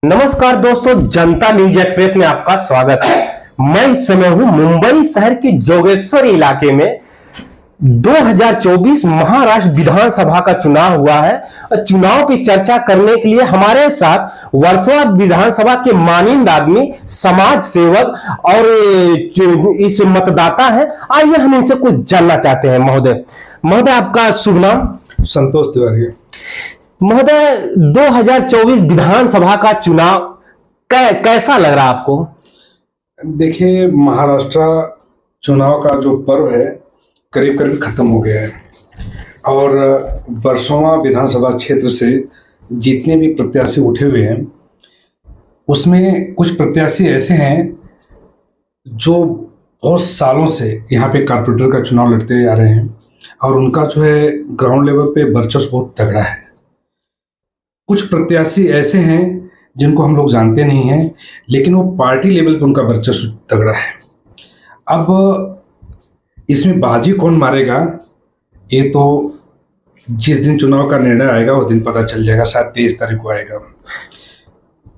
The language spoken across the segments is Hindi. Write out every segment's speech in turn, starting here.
नमस्कार दोस्तों, जनता न्यूज एक्सप्रेस में आपका स्वागत है। मैं इस समय हूं मुंबई शहर के जोगेश्वरी इलाके में। 2024 महाराष्ट्र विधानसभा का चुनाव हुआ है और चुनाव की चर्चा करने के लिए हमारे साथ वर्सोवा विधानसभा के माननीय आदमी, समाज सेवक और इस मतदाता है। आइए हम इनसे कुछ जानना चाहते हैं। महोदय आपका शुभ नाम? संतोष तिवारी। महोदय, 2024 विधानसभा का चुनाव कैसा लग रहा है आपको? देखिए, महाराष्ट्र चुनाव का जो पर्व है करीब करीब खत्म हो गया है और वर्सोवा विधानसभा क्षेत्र से जितने भी प्रत्याशी उठे हुए हैं उसमें कुछ प्रत्याशी ऐसे हैं जो बहुत सालों से यहाँ पे कारपोरेटर का चुनाव लड़ते आ रहे हैं और उनका जो है ग्राउंड लेवल पे वर्चस्व बहुत तगड़ा है। कुछ प्रत्याशी ऐसे हैं जिनको हम लोग जानते नहीं हैं, लेकिन वो पार्टी लेवल पे उनका वर्चस्व तगड़ा है। अब इसमें बाजी कौन मारेगा ये तो जिस दिन चुनाव का निर्णय आएगा उस दिन पता चल जाएगा। शायद 23 तारीख को आएगा,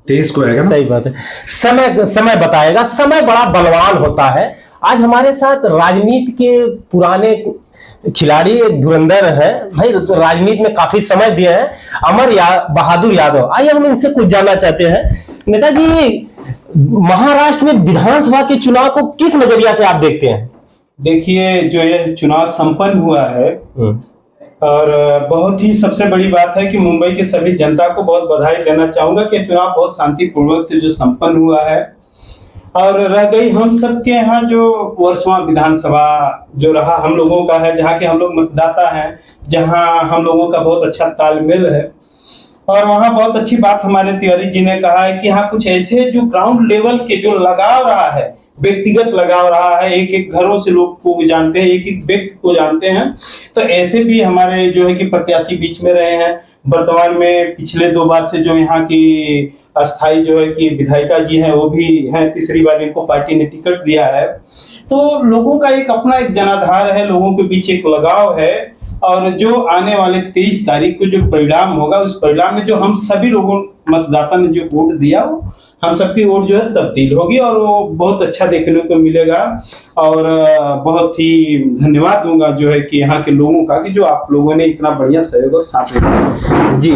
23 को आएगा ना? सही बात है। समय बताएगा। समय बड़ा बलवान होता है। आज हमारे साथ राजनीति के पुराने खिलाड़ी धुरंधर है भाई, राजनीति में काफी समय दिए हैं, बहादुर यादव। आइए हम इनसे कुछ जानना चाहते हैं। नेताजी, महाराष्ट्र में विधानसभा के चुनाव को किस नजरिया से आप देखते हैं? देखिए, जो ये चुनाव संपन्न हुआ है और बहुत ही सबसे बड़ी बात है कि मुंबई की सभी जनता को बहुत बधाई देना चाहूंगा कि चुनाव बहुत शांतिपूर्वक से जो संपन्न हुआ है। और रह गई हम सब के यहाँ जो वर्सोवा विधानसभा जो रहा हम लोगों का है, जहाँ के हम लोग मतदाता हैं, जहाँ हम लोगों का बहुत अच्छा तालमेल है। और वहाँ बहुत अच्छी बात हमारे तिवारी जी ने कहा है कि यहाँ कुछ ऐसे जो ग्राउंड लेवल के जो लगाव रहा है, व्यक्तिगत लगाव रहा है, एक एक घरों से लोग को जानते हैं, एक एक व्यक्ति को जानते हैं। तो ऐसे भी हमारे जो है कि प्रत्याशी बीच में रहे हैं। वर्तमान में पिछले 2 बार से जो यहाँ की अस्थाई जो है कि विधायिका जी हैं वो भी हैं, तीसरी बार इनको पार्टी ने टिकट दिया है। तो लोगों का एक अपना एक जनाधार है, लोगों के बीच एक लगाव है। और जो आने वाले 23 तारीख को जो परिणाम होगा, उस परिणाम में जो हम सभी लोगों मतदाता ने जो वोट दिया, हम सबकी वोट जो है तब्दील होगी और वो बहुत अच्छा देखने को मिलेगा। और बहुत ही धन्यवाद दूंगा जो है कि यहाँ के लोगों का कि जो आप लोगों ने इतना बढ़िया सहयोग और साथ दिया। जी,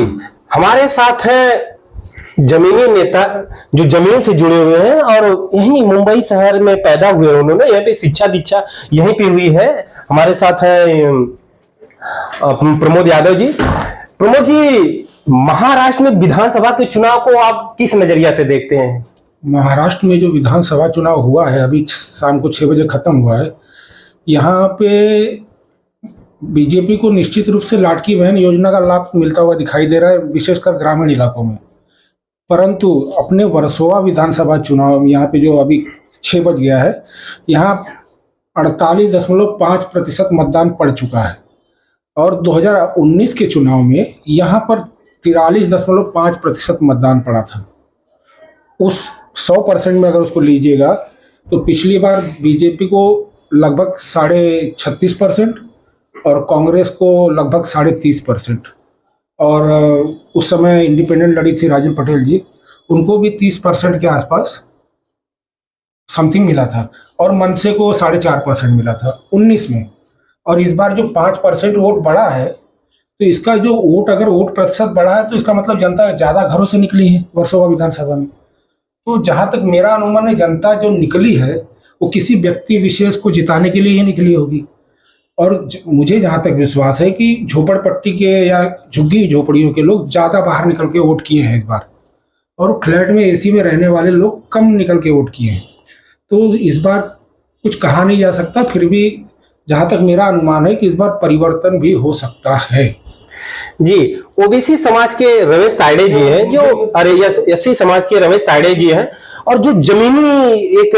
हमारे साथ है जमीनी नेता जो जमीन से जुड़े हुए हैं और यहीं मुंबई शहर में पैदा हुए। उन्होंने यहाँ पे शिक्षा दीक्षा यहीं पे हुई है। हमारे साथ है प्रमोद यादव जी। प्रमोद जी, महाराष्ट्र में विधानसभा के चुनाव को आप किस नजरिया से देखते हैं? महाराष्ट्र में जो विधानसभा चुनाव हुआ है अभी शाम को 6 बजे खत्म हुआ है। यहाँ पे बीजेपी को निश्चित रूप से लाडकी बहन योजना का लाभ मिलता हुआ दिखाई दे रहा है, विशेषकर ग्रामीण इलाकों में। परंतु अपने वर्सोवा विधानसभा चुनाव में यहाँ पे जो अभी 6 बज गया है, यहाँ 48.5% मतदान पड़ चुका है। और 2019 के चुनाव में यहाँ पर 43.5% मतदान पड़ा था। उस 100% में अगर उसको लीजिएगा तो पिछली बार बीजेपी को लगभग 36.5% और कांग्रेस को लगभग 30.5%। और उस समय इंडिपेंडेंट लड़ी थी राजू पटेल जी, उनको भी 30% के आसपास समथिंग मिला था और मनसे को 4.5% मिला था 19 में। और इस बार जो 5% वोट बढ़ा है, तो इसका जो वोट अगर वोट प्रतिशत बढ़ा है तो इसका मतलब जनता ज़्यादा घरों से निकली है वर्सोवा विधानसभा में। तो जहाँ तक मेरा अनुमान है, जनता जो निकली है वो किसी व्यक्ति विशेष को जिताने के लिए ही निकली होगी। और मुझे जहाँ तक विश्वास है कि झोपड़पट्टी के या झुग्गी झोपड़ियों के लोग ज़्यादा बाहर निकल के वोट किए हैं इस बार, और फ्लैट में एसी में रहने वाले लोग कम निकल के वोट किए हैं। तो इस बार कुछ कहा नहीं जा सकता, फिर भी जहाँ तक मेरा अनुमान है कि इस बार परिवर्तन भी हो सकता है। जी, ओबीसी समाज के रमेश तायडे जी हैं, जो एससी समाज के रमेश तायडे जी हैं और जो जमीनी एक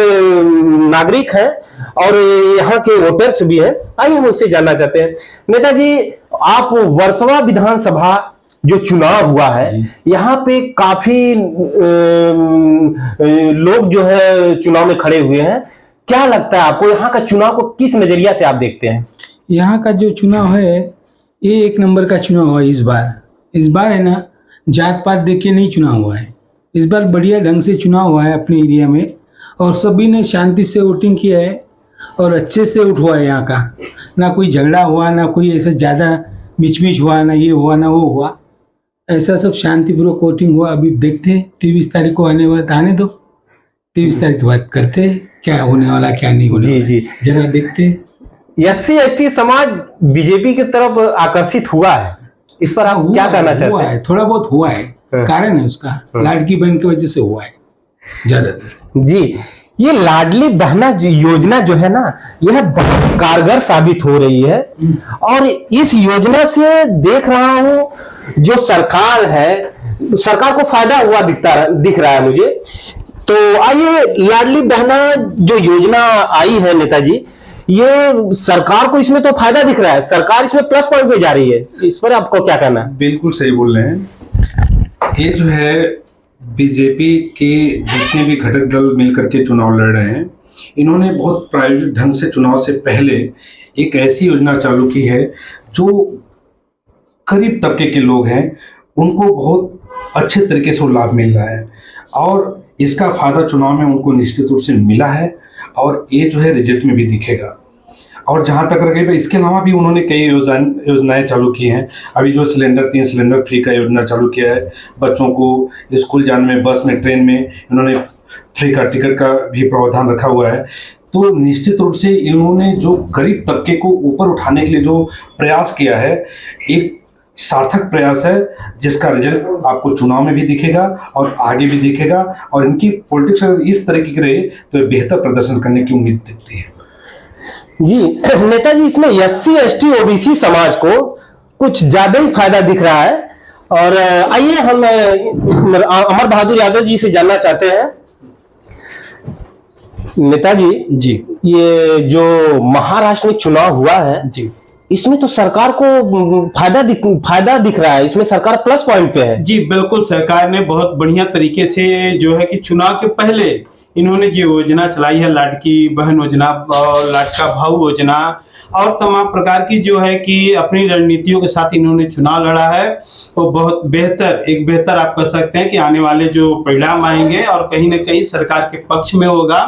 नागरिक हैं और यहाँ के वोटर्स भी हैं। आइए हम उससे जानना चाहते हैं। नेताजी, आप वर्सोवा विधानसभा जो चुनाव हुआ है, यहाँ पे काफी लोग जो है चुनाव में खड़े हुए हैं। क्या लगता है आपको, यहाँ का चुनाव को किस नजरिया से आप देखते हैं? यहाँ का जो चुनाव है ये 1 नंबर का चुनाव हुआ इस बार है ना, जात पात देख के नहीं चुनाव हुआ है। इस बार बढ़िया ढंग से चुनाव हुआ है अपने एरिया में, और सभी ने शांति से वोटिंग किया है और अच्छे से उठवा है यहाँ का। ना कोई झगड़ा हुआ, ना कोई ऐसा ज़्यादा मिचमिच हुआ, ना ये हुआ ना वो हुआ, ऐसा सब शांतिपूर्वक वोटिंग हुआ। अभी देखते हैं 23 तारीख को आने दो, 23 तारीख के बाद करते हैं क्या होने वाला क्या नहीं होने जी वाला, जी। जरा देखते हैं। एससी एसटी समाज बीजेपी की तरफ आकर्षित हुआ है, इस पर आप क्या कहना चाहते हुआ हैं? है, थोड़ा बहुत हुआ है, कारण है उसका लाड़की बहन की वजह से हुआ है ज्यादातर। जी, ये लाडली बहना योजना जो है ना, यह बहुत कारगर साबित हो रही है। और इस योजना से देख रहा हूं जो सरकार है, सरकार को फायदा हुआ दिख रहा है मुझे। तो आइए, लाडली बहना जो योजना आई है नेताजी, ये सरकार को इसमें तो फायदा दिख रहा है, सरकार इसमें प्लस पॉइंट पे जा रही है, इस पर आपको क्या कहना है? बिल्कुल सही बोल रहे हैं। ये जो है बीजेपी के जितने भी घटक दल मिलकर के चुनाव लड़ रहे हैं, इन्होंने बहुत प्रायोजित ढंग से चुनाव से पहले एक ऐसी योजना चालू की है जो गरीब तबके के लोग हैं उनको बहुत अच्छे तरीके से लाभ मिल रहा है, और इसका फायदा चुनाव में उनको निश्चित रूप से मिला है, और ये जो है रिजल्ट में भी दिखेगा। और जहाँ तक रहे, इसके अलावा भी उन्होंने कई योजनाएं चालू की हैं। अभी जो 3 सिलेंडर फ्री का योजना चालू किया है, बच्चों को स्कूल जाने में, बस में, ट्रेन में इन्होंने फ्री का टिकट का भी प्रावधान रखा हुआ है। तो निश्चित रूप से इन्होंने जो गरीब तबके को ऊपर उठाने के लिए जो प्रयास किया है, एक सार्थक प्रयास है, जिसका रिजल्ट आपको चुनाव में भी दिखेगा और आगे भी दिखेगा। और इनकी पॉलिटिक्स अगर इस तरीके की रहे तो बेहतर प्रदर्शन करने की उम्मीद दिखती है। जी नेताजी, इसमें एससी एसटी ओबीसी समाज को कुछ ज्यादा ही फायदा दिख रहा है। और आइए हम अमर बहादुर यादव जी से जानना चाहते हैं। नेताजी जी ये जो महाराष्ट्र में चुनाव हुआ है जी, इसमें तो सरकार को फायदा दिख रहा है, इसमें सरकार प्लस पॉइंट पे है। जी बिल्कुल, सरकार ने बहुत बढ़िया तरीके से जो है कि चुनाव के पहले इन्होंने जो योजना चलाई है, लाडकी बहन योजना और लाडका भाऊ योजना और तमाम प्रकार की जो है कि अपनी रणनीतियों के साथ इन्होंने चुनाव लड़ा है। वो बहुत बेहतर आप कह सकते हैं कि आने वाले जो परिणाम आएंगे और कहीं ना कहीं सरकार के पक्ष में होगा।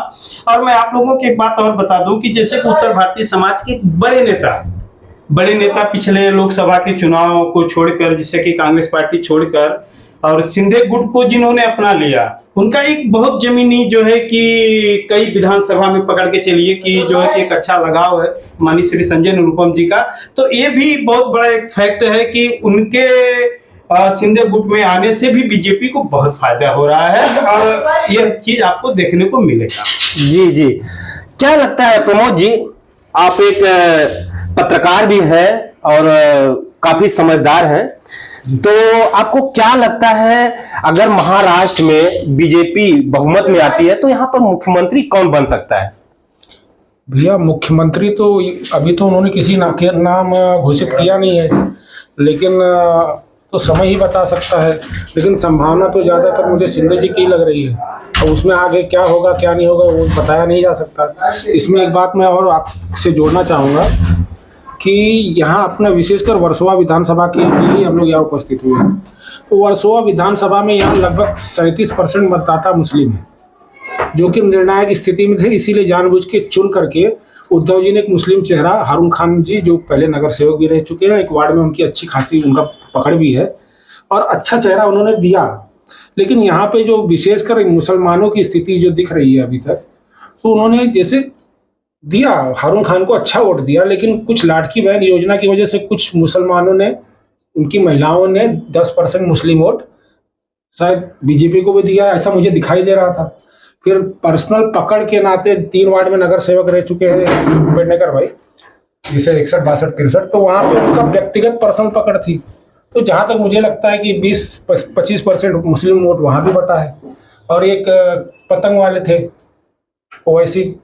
और मैं आप लोगों को एक बात और बता दूं कि जैसे कि उत्तर भारतीय समाज के बड़े नेता पिछले लोकसभा के चुनाव को छोड़कर, जैसे कि कांग्रेस पार्टी छोड़कर और शिंदे गुट को जिन्होंने अपना लिया, उनका एक बहुत जमीनी जो है कि कई विधानसभा में पकड़ के चलिए कि जो है कि एक अच्छा लगाव है माननीय श्री संजय निरुपम जी का। तो ये भी बहुत बड़ा एक फैक्ट है कि उनके शिंदे गुट में आने से भी बीजेपी को बहुत फायदा हो रहा है और यह चीज आपको देखने को मिलेगा। जी जी, क्या लगता है प्रमोद जी, आप एक पत्रकार भी हैं और काफी समझदार हैं, तो आपको क्या लगता है अगर महाराष्ट्र में बीजेपी बहुमत में आती है तो यहाँ पर मुख्यमंत्री कौन बन सकता है? भैया मुख्यमंत्री तो अभी तो उन्होंने किसी नाम घोषित किया नहीं है, लेकिन तो समय ही बता सकता है। लेकिन संभावना तो ज़्यादातर मुझे शिंदे जी की लग रही है, और उसमें आगे क्या होगा क्या नहीं होगा वो बताया नहीं जा सकता। इसमें एक बात मैं और आपसे जोड़ना चाहूँगा कि यहाँ अपना विशेषकर वर्सोवा विधानसभा के लिए हम लोग यहाँ उपस्थित हुए हैं। तो वर्सोवा विधानसभा में यहाँ लगभग 37% मतदाता मुस्लिम हैं, जो कि निर्णायक स्थिति में थे। इसीलिए जानबूझ के चुन करके उद्धव जी ने एक मुस्लिम चेहरा, हारून खान जी जो पहले नगर सेवक भी रह चुके हैं, एक वार्ड में उनकी अच्छी खासी उनका पकड़ भी है और अच्छा चेहरा उन्होंने दिया। लेकिन यहाँ पे जो विशेषकर मुसलमानों की स्थिति जो दिख रही है अभी तक, तो उन्होंने जैसे दिया, हारून खान को अच्छा वोट दिया, लेकिन कुछ लाडकी बहन योजना की वजह से कुछ मुसलमानों ने, उनकी महिलाओं ने 10% मुस्लिम वोट शायद बीजेपी को भी दिया, ऐसा मुझे दिखाई दे रहा था। फिर पर्सनल पकड़ के नाते 3 वार्ड में नगर सेवक रह चुके हैं पेडनेकर भाई, जिसे 61, 62, 63, तो वहाँ पे उनका व्यक्तिगत पर्सनल पकड़ थी। तो जहाँ तक मुझे लगता है कि 20-25% मुस्लिम वोट वहाँ भी बटा है। और एक पतंग वाले थे ओवैसी,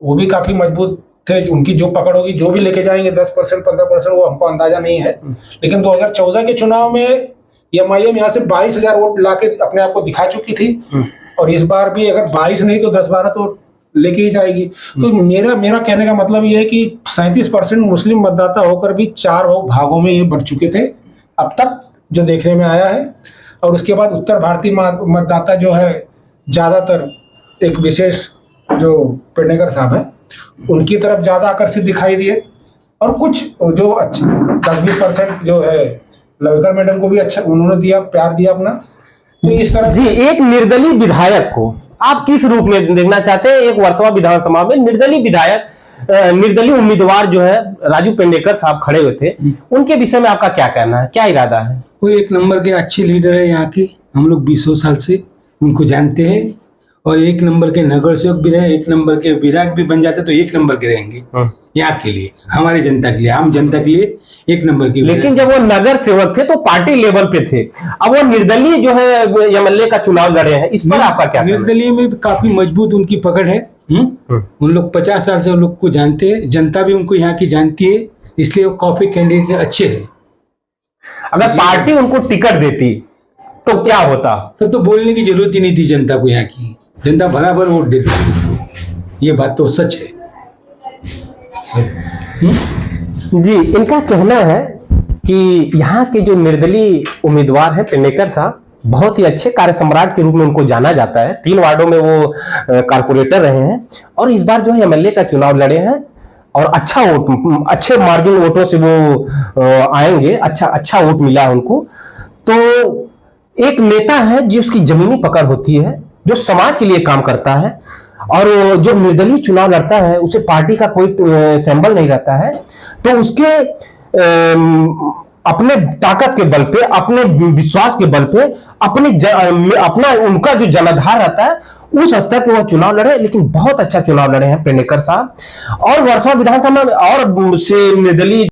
वो भी काफ़ी मजबूत थे, उनकी जो पकड़ होगी, जो भी लेके जाएंगे 10% 15%, वो हमको अंदाजा नहीं है। लेकिन 2014 के चुनाव में एमआईएम यहाँ से 22,000 वोट लाके अपने आप को दिखा चुकी थी, और इस बार भी अगर 22 नहीं तो 10-12 तो लेके ही जाएगी। तो मेरा कहने का मतलब ये है कि 37% मुस्लिम मतदाता होकर भी 4 भागों में ये बढ़ चुके थे अब तक जो देखने में आया है। और उसके बाद उत्तर भारतीय मतदाता जो है ज़्यादातर एक विशेष जो पेडनेकर साहब हैं उनकी तरफ ज़्यादा आकर्षित दिखाई दिए, और कुछ जो अच्छे 10-20% जो है लवेकर मैडम को भी अच्छा उन्होंने दिया, प्यार दिया अपना। तो इस तरह जी, एक निर्दलीय विधायक को आप किस रूप में देखना चाहते हैं? एक वर्सोवा विधानसभा में निर्दलीय विधायक, निर्दलीय उम्मीदवार जो है राजू पेडनेकर साहब खड़े हुए थे, उनके विषय में आपका क्या कहना है, क्या इरादा है? वो एक नंबर के अच्छे लीडर है यहाँ के, हम लोग 20 साल से उनको जानते हैं, और एक नंबर के नगर सेवक भी रहे, एक नंबर के विधायक भी बन जाते तो एक नंबर के रहेंगे यहाँ के लिए, हमारी जनता के लिए, आम जनता के लिए एक नंबर के। लेकिन जब वो नगर सेवक थे तो पार्टी लेवल पे थे, अब वो निर्दलीय जो है एमएलए का चुनाव लड़े हैं, इस पर आपका क्या कहना है? निर्दलीय में काफी मजबूत उनकी पकड़ है। उन लोग 50 साल से उन लोग को जानते हैं, जनता भी उनको यहाँ की जानती है, इसलिए वो काफी कैंडिडेट अच्छे हैं। अगर पार्टी उनको टिकट देती तो क्या होता? तब तो बोलने की जरूरत ही नहीं थी जनता को, यहाँ की जनता बराबर वोट देती है, ये बात तो सच है। जी, इनका कहना है कि यहाँ के जो निर्दलीय उम्मीदवार हैं पेडनेकर साहब, बहुत ही अच्छे कार्य सम्राट के रूप में उनको जाना जाता है। 3 वार्डों में वो कारपोरेटर रहे हैं और इस बार जो है एमएलए का चुनाव लड़े हैं और अच्छा वोट, अच्छे मार्जिन वोटों से वो आएंगे, अच्छा वोट मिला है उनको। तो एक नेता है जिसकी जमीनी पकड़ होती है, जो समाज के लिए काम करता है, और जो निर्दलीय चुनाव लड़ता है उसे पार्टी का कोई सिंबल नहीं रहता है, तो उसके अपने ताकत के बल पे, अपने विश्वास के बल पे, अपना उनका जो जनाधार रहता है उस स्तर पे वह चुनाव लड़े। लेकिन बहुत अच्छा चुनाव लड़े हैं पेडनेकर साहब, और वर्सोवा विधानसभा में और से निर्दलीय